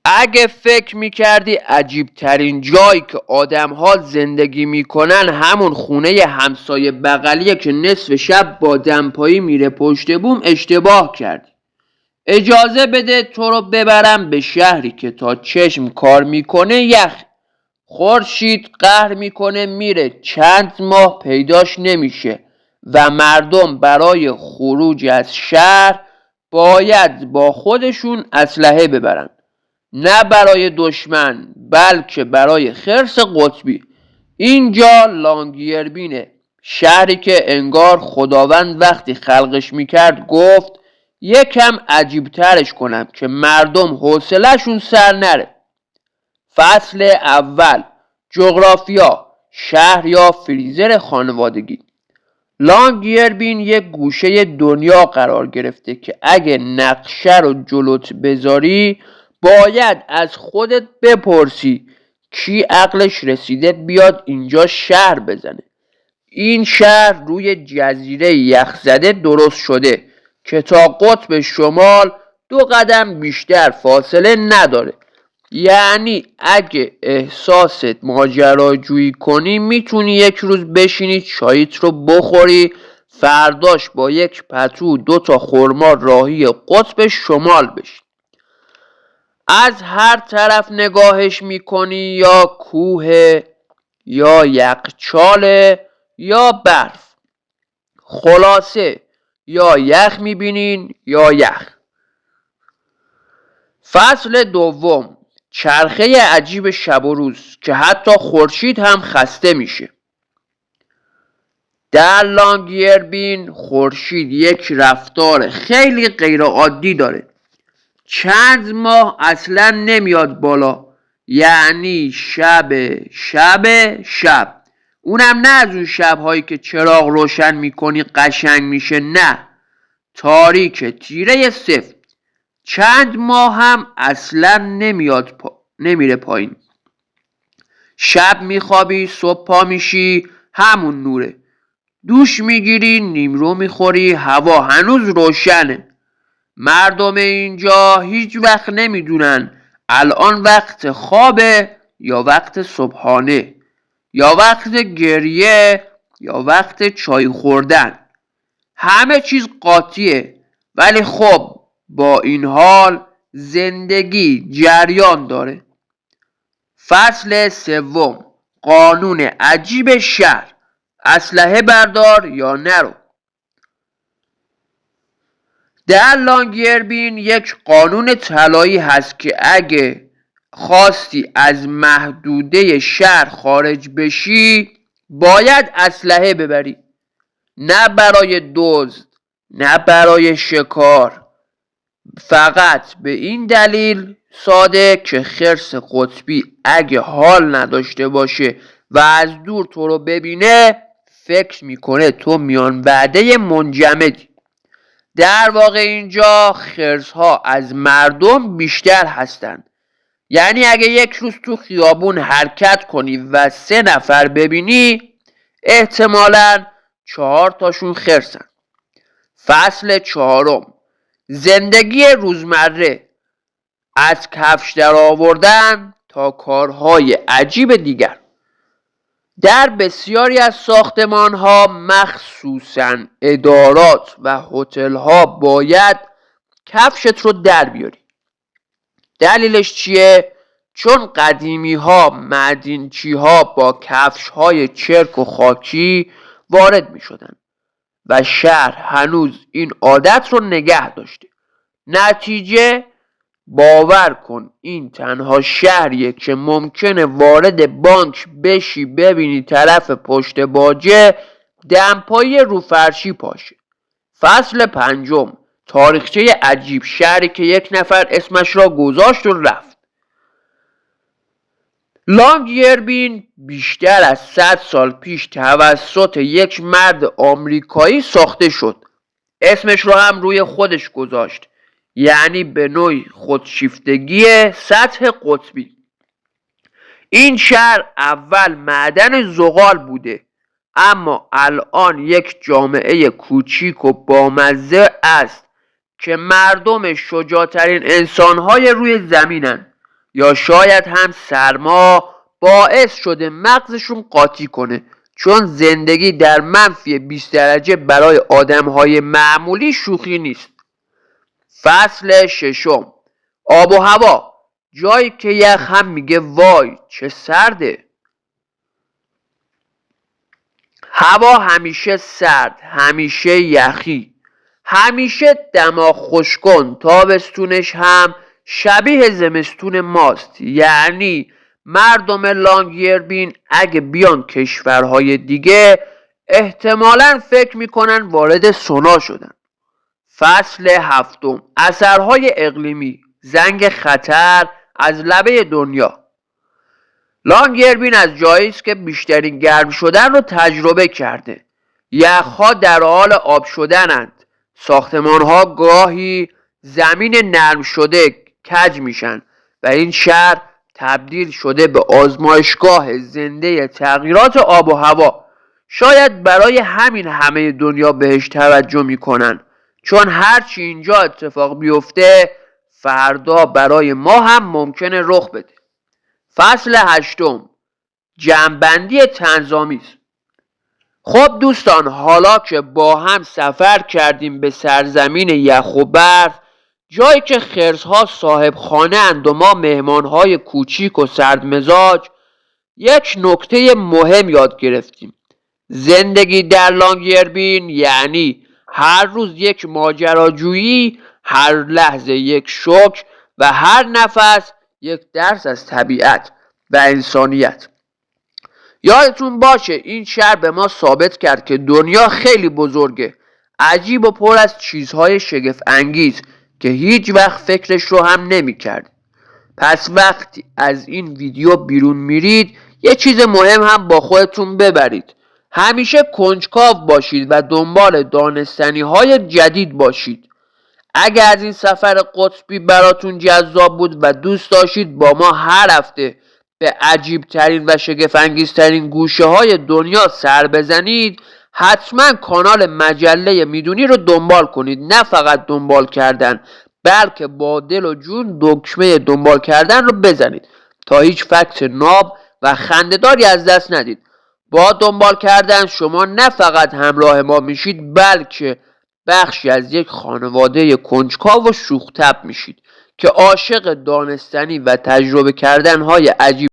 اگه فکر میکردی عجیب ترین جایی که آدم ها زندگی میکنن همون خونه همسایه بغلیه که نصف شب با دمپایی میره پشت بوم، اشتباه کردی. اجازه بده تو رو ببرم به شهری که تا چشم کار میکنه یخ. خورشید قهر میکنه میره، چند ماه پیداش نمیشه و مردم برای خروج از شهر باید با خودشون اسلحه ببرن، نه برای دشمن بلکه برای خرس قطبی. اینجا لانگیربینه، شهری که انگار خداوند وقتی خلقش میکرد گفت یکم عجیب ترش کنم که مردم حوصله‌شون سر نره. فصل اول، جغرافیا، شهر یا فریزر خانوادگی. لانگیربین یک گوشه دنیا قرار گرفته که اگه نقشه رو جلوت بذاری باید از خودت بپرسی کی عقلش رسیده بیاد اینجا شهر بزنه. این شهر روی جزیره یخزده درست شده که تا قطب شمال 2 قدم بیشتر فاصله نداره. یعنی اگه احساست ماجراجویی کنی میتونی یک روز بشینی چاییت رو بخوری، فرداش با یک پتو 2 تا خرما راهی قطب شمال بشی. از هر طرف نگاهش میکنی یا کوه یا یخچاله یا برف، خلاصه یا یخ میبینین یا یخ. فصل دوم، چرخه عجیب شب و روز که حتی خورشید هم خسته میشه. در لانگیربین خورشید یک رفتار خیلی غیرعادی داره. چند ماه اصلا نمیاد بالا، یعنی شب، اونم نه از اون شبهایی که چراغ روشن میکنی قشنگ میشه، نه، تاریک تیره سفت. چند ماه هم اصلا نمیره پایین. شب میخوابی، صبح پا میشی، همون نوره. دوش میگیری، نیمرو میخوری، هوا هنوز روشنه. مردم اینجا هیچ وقت نمیدونن الان وقت خوابه یا وقت صبحانه، یا وقت گریه یا وقت چای خوردن. همه چیز قاطیه، ولی خب با این حال زندگی جریان داره. فصل سوم، قانون عجیب شهر، اسلحه بردار یا نرو. در لانگیربین یک قانون طلایی هست که اگه خواستی از محدوده شهر خارج بشی باید اسلحه ببری، نه برای دزد نه برای شکار، فقط به این دلیل ساده که خرس قطبی اگه حال نداشته باشه و از دور تو رو ببینه فکر میکنه تو میان وعده منجمدی. در واقع اینجا خرس ها از مردم بیشتر هستن. یعنی اگه یک روز تو خیابون حرکت کنی و 3 نفر ببینی احتمالاً 4 تاشون خرسن. فصل چهارم، زندگی روزمره، از کفش در آوردن تا کارهای عجیب دیگر. در بسیاری از ساختمان ها مخصوصاً ادارات و هتل ها باید کفشت رو در بیاری. دلیلش چیه؟ چون قدیمی ها معدنچی ها با کفش های چرک و خاکی وارد می شدن و شهر هنوز این عادت رو نگه داشته. نتیجه، باور کن این تنها شهریه که ممکنه وارد بانک بشی ببینی طرف پشت باجه دمپایی رو فرشی پاشه. فصل پنجم، تاریخچه عجیب، شهری که یک نفر اسمش را گذاشت و رفت. لانگیربین بیشتر از 100 سال پیش توسط یک مرد آمریکایی ساخته شد. اسمش رو هم روی خودش گذاشت، یعنی به نوعی خودشیفتگی سطح قطبی. این شهر اول معدن زغال بوده، اما الان یک جامعه کوچیک و بامزه است که مردم شجاعترین انسانهای روی زمینن. یا شاید هم سرما باعث شده مغزشون قاطی کنه، چون زندگی در منفی 20 درجه برای آدمهای معمولی شوخی نیست. فصل ششم، آب و هوا. جایی که یخ هم میگه وای چه سرده. هوا همیشه سرد، همیشه یخی، همیشه دماغ خوش کن. تابستونش هم شبیه زمستون ماست. یعنی مردم لانگیربین اگه بیان کشورهای دیگه احتمالاً فکر میکنن وارد سونا شدن. فصل هفتم، اثرهای اقلیمی. زنگ خطر از لبه دنیا. لانگیربین از جایی است که بیشترین گرم شدن رو تجربه کرده. یخها در حال آب شدنند. ساختمانها گاهی زمین نرم شده کج میشن و این شهر تبدیل شده به آزمایشگاه زنده تغییرات آب و هوا. شاید برای همین همه دنیا بهش توجه میکنن، چون هرچی اینجا اتفاق بیفته فردا برای ما هم ممکنه رخ بده. فصل هشتم، جمع‌بندی طنزآمیز. خب دوستان، حالا که با هم سفر کردیم به سرزمین یخ و برف، جایی که خرس‌ها صاحب خانه اند و ما مهمان‌های کوچیک و سردمزاج، یک نکته مهم یاد گرفتیم. زندگی در لانگیربین یعنی هر روز یک ماجراجویی، هر لحظه یک شوک و هر نفس یک درس از طبیعت و انسانیت. یادتون باشه این شهر به ما ثابت کرد که دنیا خیلی بزرگه، عجیب و پر از چیزهای شگفت انگیز که هیچ وقت فکرش رو هم نمی کرد. پس وقتی از این ویدیو بیرون میرید یه چیز مهم هم با خودتون ببرید. همیشه کنجکاو باشید و دنبال دانستنی های جدید باشید. اگه از این سفر قطبی براتون جذاب بود و دوست داشتید با ما هر هفته به عجیب ترین و شگفت انگیز ترین گوشه های دنیا سر بزنید، حتما کانال مجله میدونی رو دنبال کنید. نه فقط دنبال کردن، بلکه با دل و جون دکمه دنبال کردن رو بزنید تا هیچ فکت ناب و خنده‌داری از دست ندید. با دنبال کردن شما نه فقط همراه ما میشید، بلکه بخشی از یک خانواده کنجکاو و شوخ‌طبع میشید که عاشق دانستنی و تجربه کردن های عجیب